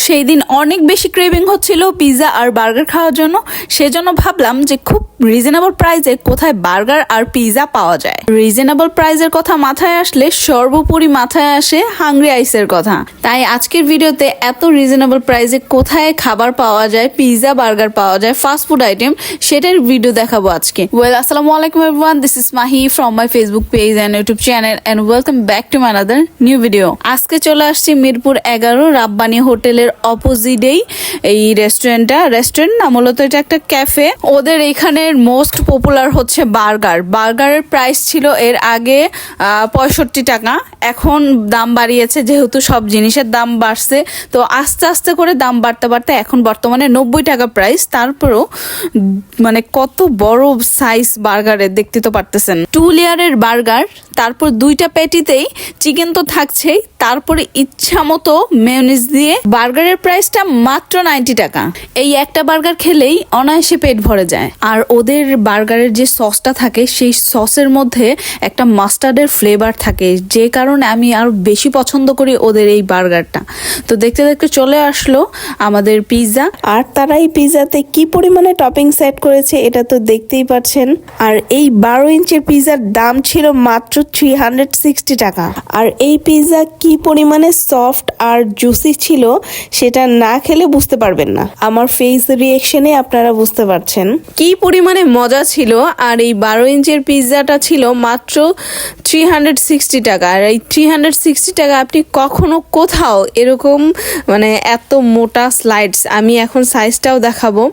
সেই দিন অনেক বেশি ক্রেভিং হচ্ছিল পিৎজা আর বার্গার খাওয়ার জন্য, সেজন্য ভাবলাম যে খুব রিজনেবল প্রাইসে কোথায় বার্গার আর পিৎজা পাওয়া যায়। রিজনেবল প্রাইসের কথা মাথায় আসলে সর্বোপরি মাথায় আসে হাংরি আইসের কথা। তাই আজকের ভিডিওতে এত রিজনেবল প্রাইসে কোথায় খাবার পাওয়া যায়, পিৎজা বার্গার পাওয়া যায়, ফাস্ট ফুড আইটেম, সেটার ভিডিও দেখাবো আজকে। ওয়েল, আসসালামু আলাইকুম everyone, this is Mahi from my Facebook page and YouTube channel and welcome back to my another new video. আজকে চলে আসছি মিরপুর 11 রাব্বানি হোটেলের অপোজিটেই এই রেস্টুরেন্ট না, মূলত এটা একটা ক্যাফে। ওদের এখানের মোস্ট পপুলার হচ্ছে বার্গারের প্রাইস ছিল এর আগে 65 টাকা, এখন দাম বাড়িয়েছে যেহেতু সব জিনিসের দাম বাড়ছে, তো আস্তে আস্তে করে দাম বাড়তে বাড়তে এখন বর্তমানে 90 টাকা প্রাইস। তারপরেও মানে কত বড় সাইজ বার্গারের, দেখতে তো পারতেছেন। 2 লেয়ারের বার্গার, তারপর 2টা প্যাটিতেই চিকেন তো থাকছেই, তারপরে ইচ্ছা মতো মেয়োনিজ দিয়ে। বার্গারের প্রাইসটা মাত্র 90 টাকা। এই একটা বার্গার খেলেই অনায়াসে পেট ভরে যায়। আর ওদের বার্গারের যে সসটা থাকে, সেই সসের মধ্যে একটা মাস্টার্ডের ফ্লেভার থাকে, যে কারণে আমি আরো বেশি পছন্দ করি ওদের এই বার্গারটা। তো দেখতে দেখতে চলে আসলো আমাদের পিৎজা। আর তারা এই পিৎজাতে কি পরিমাণে টপিং সেট করেছে এটা তো দেখতেই পাচ্ছেন। আর এই 12 ইঞ্চের পিৎজার দাম ছিল মাত্র 360 টাকা। আর এই পিৎজা কি পরিমাণে সফট আর জুসি ছিল সেটা না খেলে বুঝতে পারবেন না। আমার ফেস রিয়েকশনে আপনারা বুঝতে পারছেন কি পরিমাণে মজা ছিল। আর এই 12 ইঞ্চের পিৎজাটা ছিল মাত্র 360 টাকা। আর এই 360 টাকা আপনি কখনো কোথাও এরকম মানে এত মোটা স্লাইডস, আমি এখন সাইজটাও দেখাবো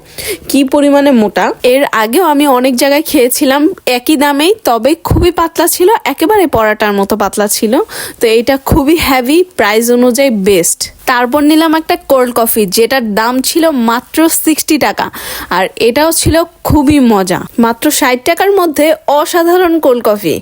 কি পরিমাণে মোটা। এর আগেও আমি অনেক জায়গায় খেয়েছিলাম একই দামেই, তবে খুবই পাতলা ছিল, একেবারে পরাটার মতো পাতলা ছিল। তো এটা খুবই হেভি, প্রাইস অনুযায়ী বেস্ট। তারপর নিলাম একটা কোল্ড কফি, যেটার দাম ছিল মাত্র 60 টাকা। আর এটাও ছিল খুবই মজা, মাত্র 60 টাকার মধ্যে অসাধারণ কোল্ড কফি।